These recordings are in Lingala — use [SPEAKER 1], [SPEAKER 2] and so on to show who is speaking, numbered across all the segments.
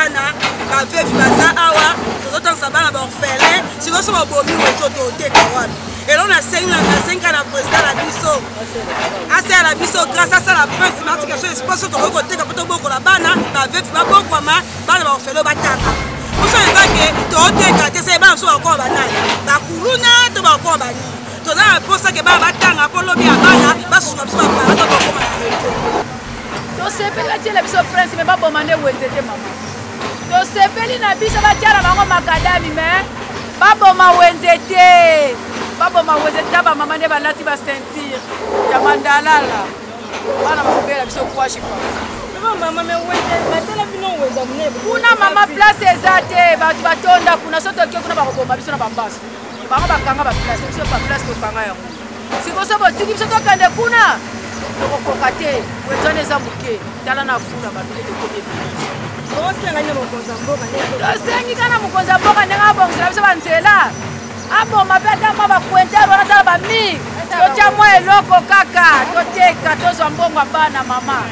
[SPEAKER 1] bana bavevi baza awa tozotangisa bana baorphelin sikoyo so babomi weto toteka wana elo nasengi na président na biso asala na biso grâce asala prince martication espace tokoki koteka mpo tobokola bana bavevi babokwama bana baorphelin batanga moso ezake tooteka te se bana moso bakoma banani bakuluna to bakoma banini toza na mposake bana batanga mpo lobi ya bana basunga biso bapara to bakoma na reto
[SPEAKER 2] tosepeli batiela biso prince me baboma nde wenze te mama tosepeli na biso batiala bango makadami me baboma wenze te baboma wenze te bamama nde balati basentir ya mandalala bana bakobela biso kwashi kwa kuna mama place eza te bato batonda kuna so tokie kuna bakoboma biso na bambaso bango bakanga baplace biso baplace tokanga yango sikoso botiki biso tokende kuna tokokoka te wenzana eza moke tala na funa babile tokomi tosengi kana mokonzi ya mboka ndenge abongisela biso banzela aboma mpe ata mwa bakuentere wana tala bami totya mwa eloko kaka toteka tozwa mbongo ya bana mama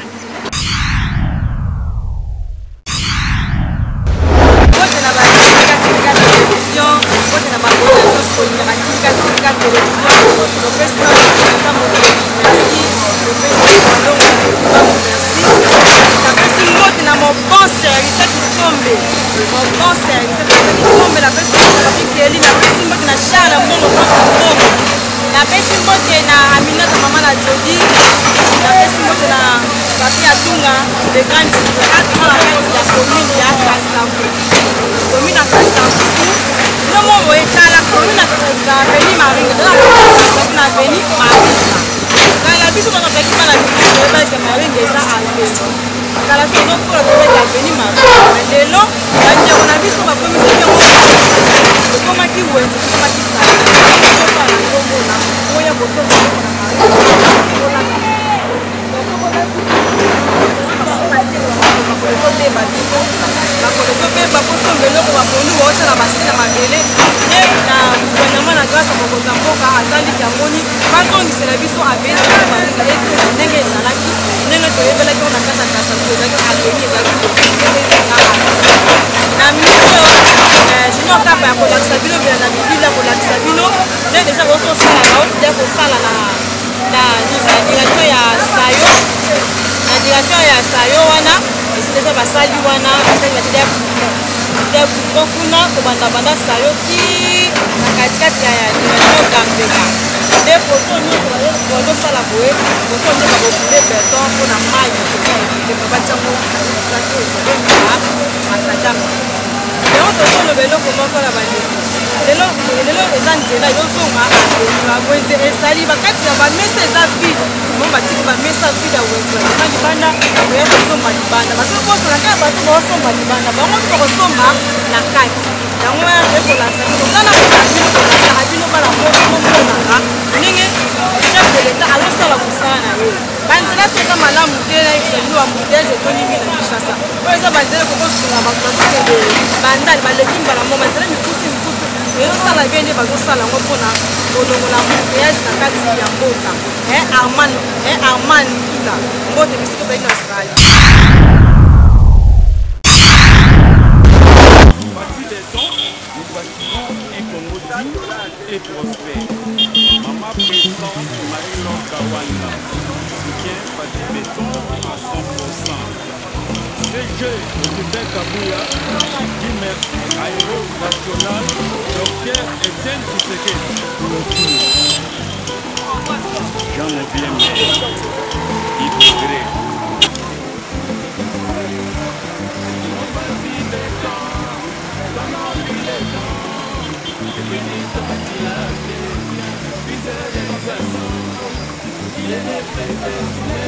[SPEAKER 3] et prospère. Maman présidente Marie-Laure Kawanda soutient Fati Béton à 100%. CG Augustin Kabouya dit merci à Héros National Dr Etienne Tshisekedi pour le tour. J'en ai bien aimé. Hypocrite.
[SPEAKER 4] Il est prédestiné,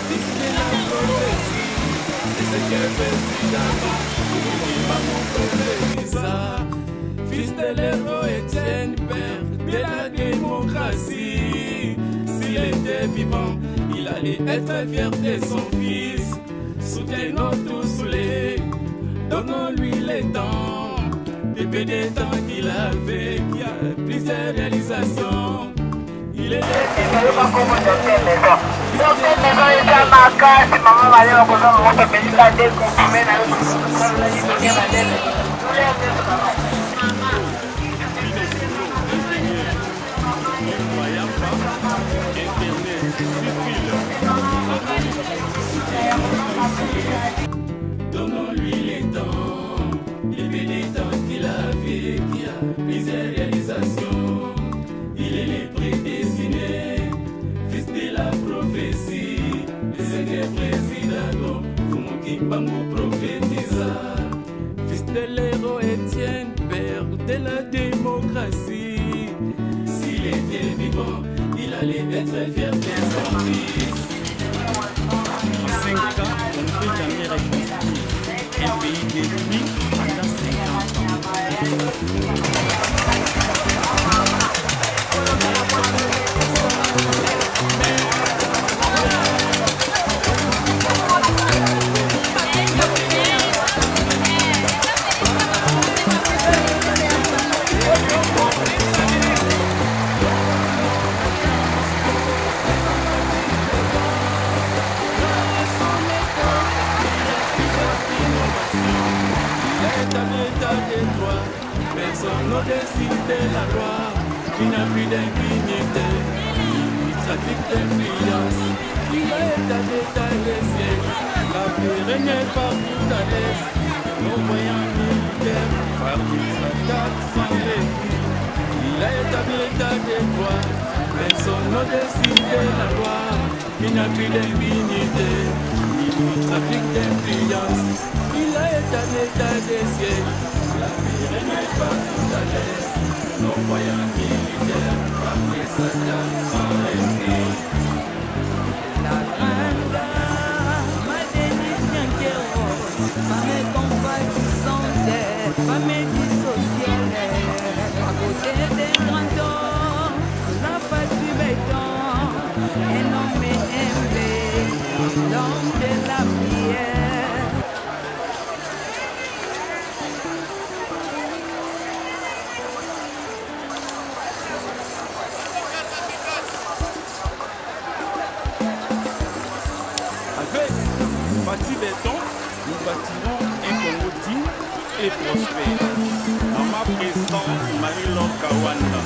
[SPEAKER 4] discipliné la prophétie, et ce qu'elle fait c'est d'abord, fils de l'héros Etienne, père de la démocratie. S'il était vivant, il allait être fier de son fils. Soutenons tous les, donnons-lui les temps. Depuis des temps qu'il a fait, qu'il y a plusieurs réalisations. Il est
[SPEAKER 3] donnons-lui les temps, les pénitents qu'il a vécu, les réalisations. Il est le prédestiné, fils de la prophétie, le secret président, Fumuki Bango prophétisa.
[SPEAKER 4] fils de l'héros Étienne, père de la démocratie.
[SPEAKER 3] S'il était vivant, il allait être fier de son fils.
[SPEAKER 5] En 5 ans, on ne peut jamais reconstruire un pays détruit pendant 50 ans.
[SPEAKER 4] Personne au-dessus de la loi, il n'a plus d'impunité, il trafique d'influence, il a état des sièges, la paix règne partout à l'est, nos voyants militaires, par des attaques sans répit, il a établi l'état des droits, personne au-dessus de la loi, il n'a plus d'impunité, il trafique d'influence, il a établi l'état des sièges. La vie règne partout à l'est, nos voyants militaires frappent les attaques sans répit.
[SPEAKER 6] La grande dame, Denise Nyankero, femme compatissante, femme dissociée, à côté des grands hommes, la fatigue béton, un homme aimé, l'homme de la prière.
[SPEAKER 3] Bâti béton, nous bâtirons un Congo digne et prospère. Maman présidente Marie-Laure Kawanda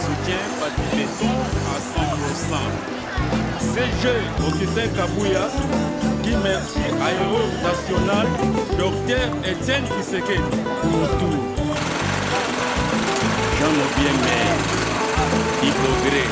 [SPEAKER 3] soutient Bâti béton à 100%. CG Augustin Kabouya, qui merci à Héros National, Dr Etienne Tshisekedi pour tout. Jean Bien-Mère, Hypogré.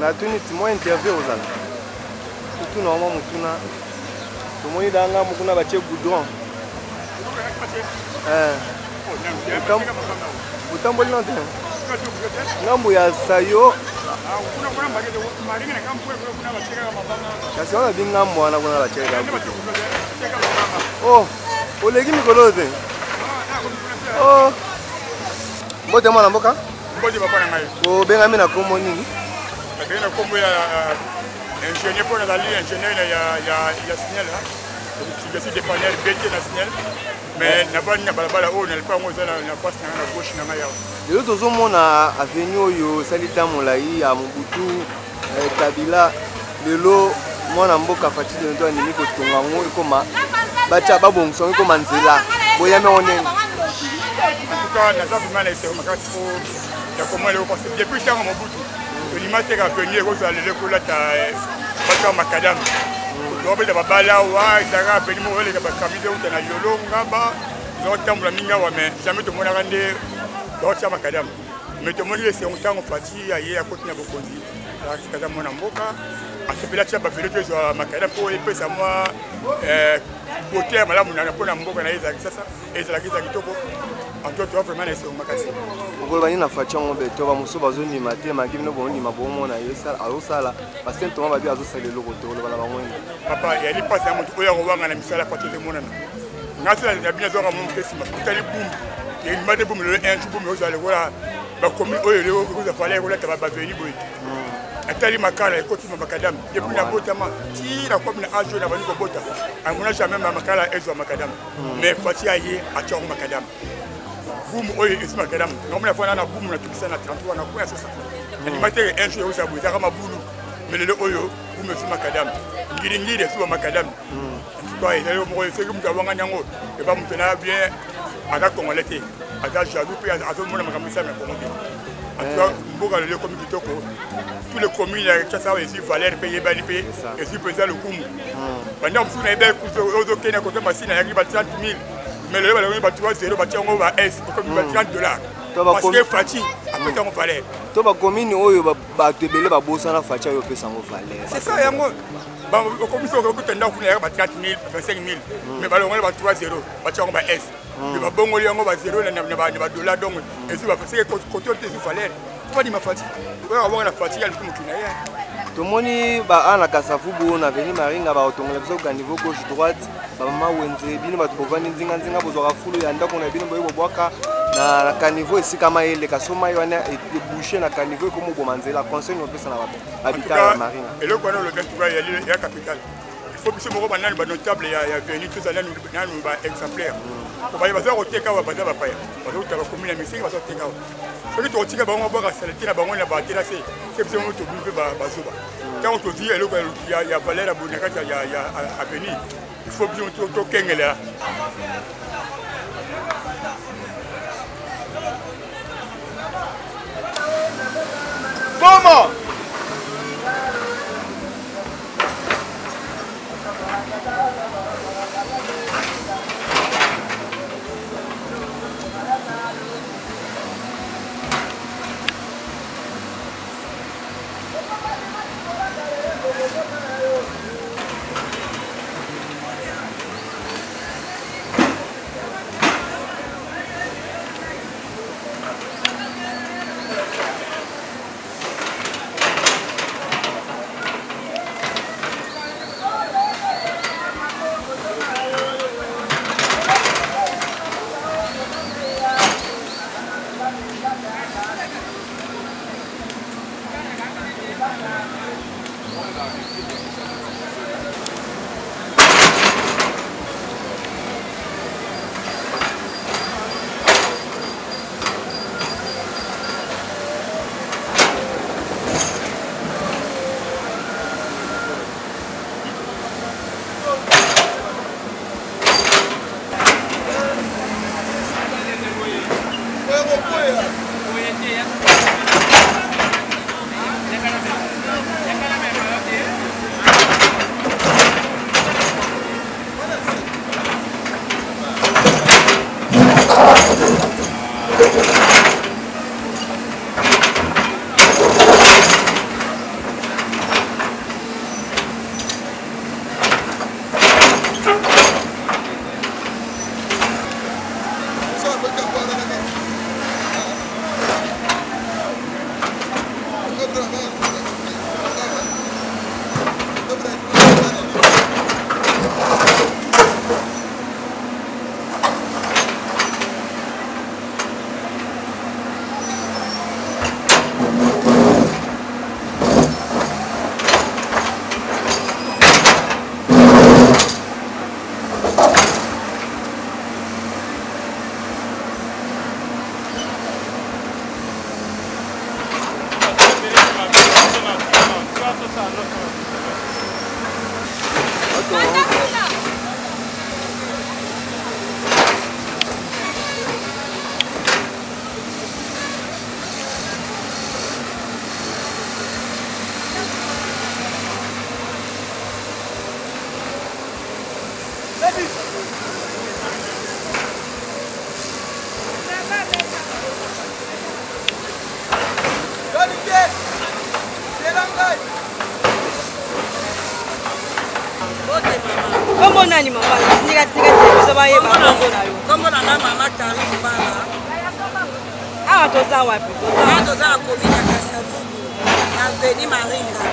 [SPEAKER 7] na tuni timo interview ozala tout normalement mutuna to moni danga mukuna bache goudron utamboli non ten ngambo ya sayo kasi wana bingambo wana kuna bacheka oh olegi mikolo te oh mbote mwana mboka
[SPEAKER 8] mbote papa na ngai
[SPEAKER 7] o benga mina kombo nini
[SPEAKER 8] na kombo ya ingénieur pour la ligne ingénieur ya signal je suis dépanneur BT na signal mais na bani na balabala o na pas ngoza na face na gauche na ngai
[SPEAKER 7] lelo tozomona avenue oyo salita molai ya Mobutu Kabila lelo mwana mboka fatile ndo animi kotonga ngo ekoma bacha babongso ekoma nzela boyame onene
[SPEAKER 8] en tout cas na zafu mana ese makati ko ya comment le parce que depuis tant Mobutu l'imate ka venir ko za lele ko la ta bacha makadam donc ba bala wa zaka peni mo le ka kamide uta na yolo ngaba zo tambula minga wa mais jamais to mona rande bacha makadam mais to moni ese on tango fati ya ye akoti na bokonzi kaza mwana mboka asepela tia ba velo to zo makadam po epesa moi beauté malamu na pona mboka na yeza sasa ezala kiza kitoko antoto vraiment ese makasi
[SPEAKER 7] ngolo bani na facha ngombe to ba muso bazoni mate makimi no boni mabomo na yesa alosala parce que to ba bi azosala loko to lo bana bangwe
[SPEAKER 8] papa ya li passe amuntu oya ngobanga na misala kwa tete mona ngasa ya bina zo ka mu pesi ma tali bum ye ni mate bum le un bum oza le wala ba komi oyo le ko za fala ko la ta ba veni boy atali makala ekoti ma makadam depuis na botama ti na comme na ajo na bani ko bota amuna jamais ma makala ezo makadam mais fati aye a tia makadam boum oyo esi makadam ngomna fana na boum na tukisa na 33 na kwa sasa ni matere un jour oza boza kama bulu mais le oyo boum esi makadam ngiri esi makadam toi il est mo esi mu kabanga nyango e ba mutena bien aka kongolete aka jaloux pe azo mona makamisa na kongote atwa mboka le comme kitoko tous les communes ya ça ici Valère payer bali payer et si président le kumu pendant que vous n'avez pas ozo kena côté machine ya riba 30 000 mais le ballon ba 3-0 ba tiango ba S comme ba $30 parce que Fati après on Valère
[SPEAKER 7] to ba commune oyo ba tebele ba bosana Fati yo pesa ngo Valère
[SPEAKER 8] c'est ça yango ba commission ko tenda ku na ba 30 000 25 000 mais ballon ba 3-0 ba tiango ba S mais ba bongo yango ba 0 na ba dollar donc et si ba c'est côté te Valère pas di mafati on va la fatigue à l'outil
[SPEAKER 7] tomoni ba ana kasafubu na veni maringa ba otongola biso ka niveau gauche droite ba mama wenze bino ba tobovani nzinga bozoka fulu ya ndako na bino boyo bobwaka na ka niveau esika mayele kasoma yona et boucher na ka niveau comme bomanzela conseil no pesa na ba habitat ya maringa
[SPEAKER 8] et le kono le bentuba ya capital il faut biso moko banani ba notable ya veni tous alani nanu ba exemplaire ko ba baza koteka ba baza ba paya bazo kutaka commune ya misiki bazo koteka soki tokotika bango boka salete na bango na batela c'est biso mo to bimpe ba bazuba quand on dit eloko ya valeur aboneka ya avenir il faut bien to kengela
[SPEAKER 7] Comment
[SPEAKER 9] Comment on a dit maman?
[SPEAKER 1] Comment on a maman Karine Bala?
[SPEAKER 9] Ah, tout ça ouais.
[SPEAKER 1] Tout ça a commis à Kassavubu, à Veni Maringa.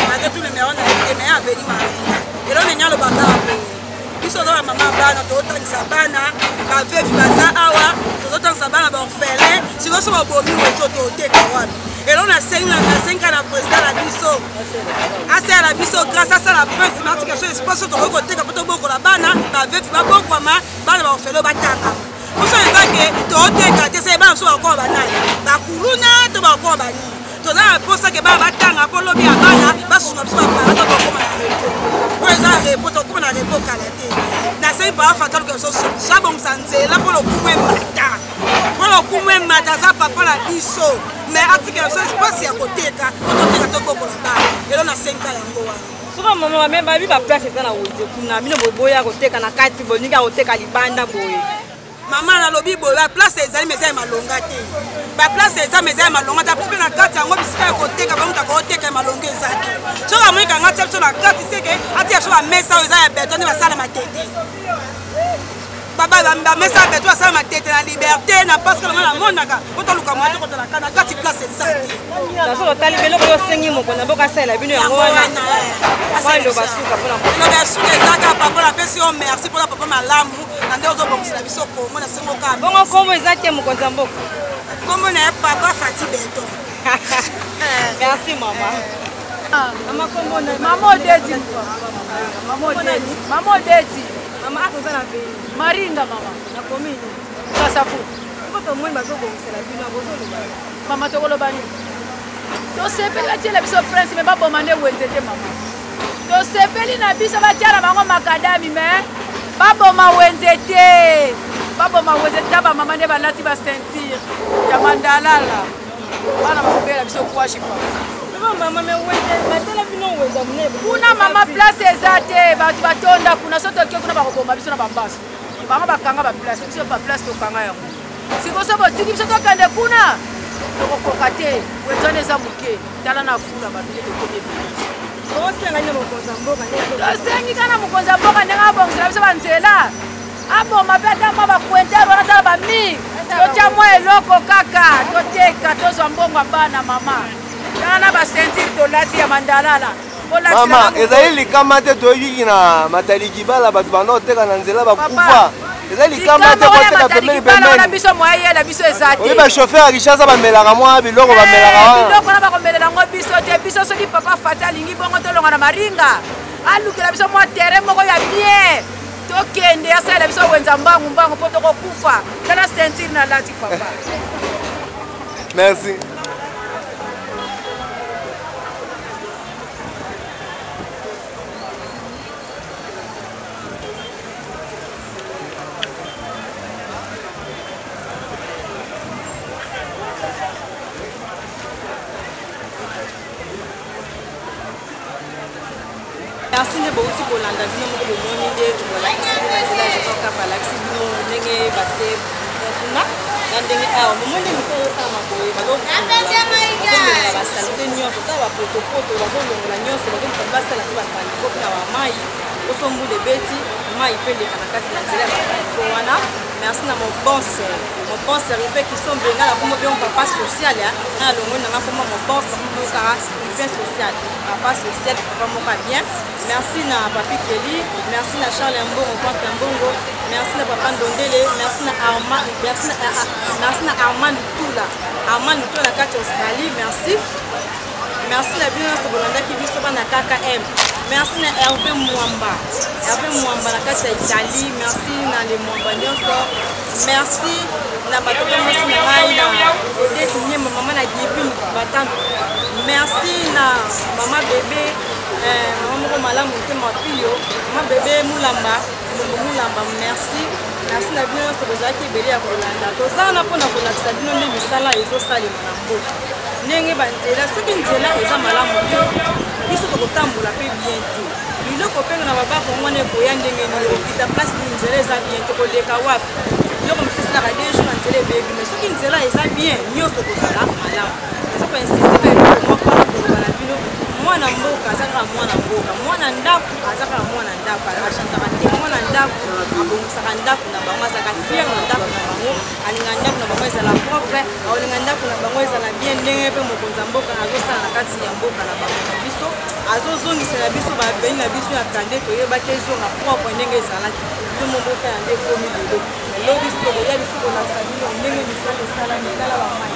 [SPEAKER 1] Malgré tout le meilleur, on a été mais à Veni Maringa. Et là on est dans le bateau. Ils sont dans la maman Bana, d'autres qui s'abana, la veuve Baza Awa, d'autres qui s'abana Borfelin. Si vous êtes au Bomi ou au Tékawan. Et là on a 5 ans à président la Bisso. Assez à la Bisso, grâce à ça la preuve climatique, je suis pas sûr que vous avez beaucoup la bana, la veuve va beaucoup à ma, bana va faire le batanga. Vous savez que tu as été gâté, c'est bien sûr encore banal. La couluna, tu vas encore banni. Tu as pour ça que batanga, pour le bien bana, va sur notre part, tu vas comme la réponse. Pour les arrêts, pour ton coup, la réponse à la tête. N'a pas pas fatal que ce soit Chabon Sanzé, là pour le coup, même matin. Pour le coup, même matin, ça papa la Bisso. Mais article, je ne sais pas si à côté, quand on est à Togo pour la barre. Et là, on a 5 ans à l'angoisse.
[SPEAKER 9] Souvent maman même ba biba place ça na wote kuna mino boya koteka na kati boninga koteka libanda boye
[SPEAKER 1] maman na lobi boya place ezali meza ya malonga te ba place eza meza ya malonga ta plus na kati yango bisika koteka ba muta koteka malonga ezaki so ba mwika ngati so na kati seke ati ya so ba mesa eza ya beton ba sala matete baba ba mesa beton sala matete na liberté na parce que la monaka poto luka mwa to la kana kati place ezaki
[SPEAKER 9] ça so tali belo ko sengi mo kona boka sala bino yango wana walo basuka pona
[SPEAKER 1] no basuka ezaka papa la pesi o merci pour la papa malamu na ndio zo bongisa biso ko mona sengo ka
[SPEAKER 9] bongo komo ezaki mo konza mboko
[SPEAKER 1] komo na papa Fati Beton
[SPEAKER 9] merci maman
[SPEAKER 2] Maman komo na maman Odeti maman Odeti
[SPEAKER 9] maman akoza na ve
[SPEAKER 2] Maringa maman
[SPEAKER 9] na komini
[SPEAKER 2] Kasafu
[SPEAKER 9] ko mo bazo bongisa la bino bozo lo
[SPEAKER 2] maman to kolobani to sepela tele biso prince me ba bomane wenzete maman to sepeli na biso ba tiara bango makadami me ba boma wenzete ba maman ne ba lati ba sentir ya mandalala bana mobela biso kwashi kwa
[SPEAKER 9] maman me wende batela bino wenda mne
[SPEAKER 2] kuna mama place ezate batu batonda kuna soto ke kuna ba koboma biso na bambaso bango bakanga ba place biso ba place to kanga yango sikoso botiki biso to kande kuna tokokoka te wenzane eza moke tala na fula babile tokomi tosengi kana mokonzi ya mboka ndenge abongisela biso banzela aboma mpe ata mwa bakuentere wana tala bami totya mwa eloko kaka toteka tozwa mbongo bana mama tala na basentire tolati ya mandalala
[SPEAKER 7] mama ezali likama te toyiki na mataliki bala bato banda oteka na nzela bakufa ezali likama te koteka pembeni pembeni
[SPEAKER 2] biso moyeyela biso eza te
[SPEAKER 7] oyi bachauffeur ya richasa bamelaka mwa biloko bamelaka wana
[SPEAKER 2] biloko na bakomelela yango biso te biso soki papa Fati alingi bongo tolonga na maringa alukela biso mwa terrain moko ya bien tokende asalela biso wenza mbangu mpo tokokufa tala ceinture na lati papa
[SPEAKER 7] merci
[SPEAKER 9] merci de beaucoup pour l'anda bino mo ko moni de wala kisi na zela je ko pa la kisi bino ndenge base kuna na ndenge awa mo ndi mo ko sama ko ba do na ba salute nyonso ta ba poto ba do na nyonso ba do ba sala ba tani ko na wa mai o so mbule beti mai pele kana kati na zela ko wana merci na mon bon service qui sont venus là comme bien papa social ya na lo ngona na comme mon bon service social papa social papa mo ka bien merci na papi Kelly merci na Charles Mbongo Papa Mbongo merci na papa Ndondele merci na Armand Tula kati Australie merci na bino so bolanda ki biso bana KKM merci na Hervé Mwamba na kati ya Italie merci na le Mwamba nyonso merci na bato mwasi na ngai na Odette Nyemba mama na Gibin Batandu merci na mama bébé mama moko malamu te mapio mama bébé Mulamba merci na bino nyonso bozalaki ebele ya kolanda tozala mpona kolakisa bino nde misala ezosalema na mboka ndenge banzela soki nzela eza malamu te biso tokotambola mpe bien te biloko mpengo na babako mwana ekoya ndenge nini okita place nini nzela eza bien tokoleka wapi biloko mosusu esalaka de jour na nzela ebebi mais soki nzela eza bien nyonso kozala malamu ezoko insiste ka eloko moko wana koloba na bino mwana mboka aza kaka mwana mboka mwana ndako aza kaka mwana ndako achantaka te mwana ndako abongisaka ndako na bango azalaka fier na ndako na bango alinga ndako na bango ezala propre aolinga ndako na bango ezala bien ndenge mpe mokonzi ya mboka azosala na kati ya mboka na bango na biso azozongisela biso babeni na biso ya kande toyebaki ezonga propre ndenge ezalaki bino mboka ya nde ekomi lelo lelo biso tokoya biso kolakisa bino ndenge misala esalami tala bamai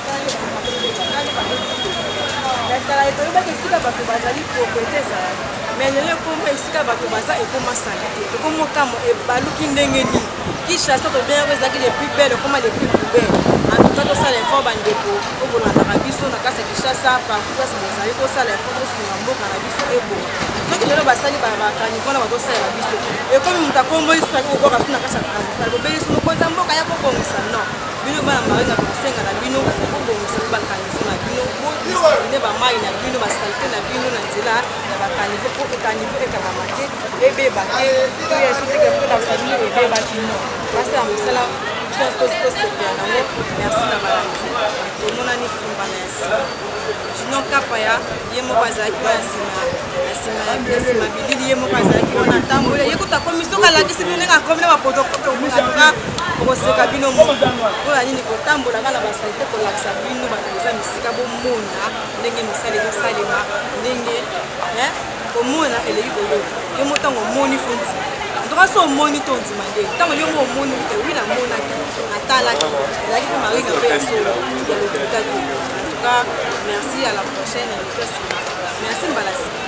[SPEAKER 9] tala toyebaki esika bato bazali propriété ezalaki mais lelo ekoma esika bato baza ekoma salite ekoma okamo ebaluki ndenge nini Kinshasa tobengo ezalaki les plus belles ekoma les plus poubelles en tout cas tosala effort bandeko obolandaka biso na kati ya Kinshasa partout place bozali tosala effort tosunga mboka na biso ebonga soki lelo basali bakani mpona batosalela biso ekomi moto akomboli soki okoka so na kati ya transitale bobeli so mokonzi ya mboka ya kobongisa non bino bana maringa tokosenga na bino kobongisa po bakanivo na bino bodiscipline bamai na bino basalite na bino na nzela ya bakanivo po ekanivo ekangama te ebeba te yesu teke mpona bino ebebaki non basala mosala tosepela nango merci na balanzi tomonani fumbana ya nsima jino kapaya ye moko azalaki wana nsima bilili ye moko azalaki wana atambola ye kuta komi soki alakisi bino ndenge akomi na bapotokotoatuka okoseka bino mpona nini kotambola kaka na basalite kolakisa bino bato eza misika bomona ndenge misala ezosalema ndenge komona eleki koyoka ye mo ntango omoni fondi ntoka so omoni to ndima ndenge ntango yo mo omoni te wi namonaki natalaki ezalaki mpe maringa mpe ya solo ya lokuta te en tout cas merci à la prochaine merci Mbalasi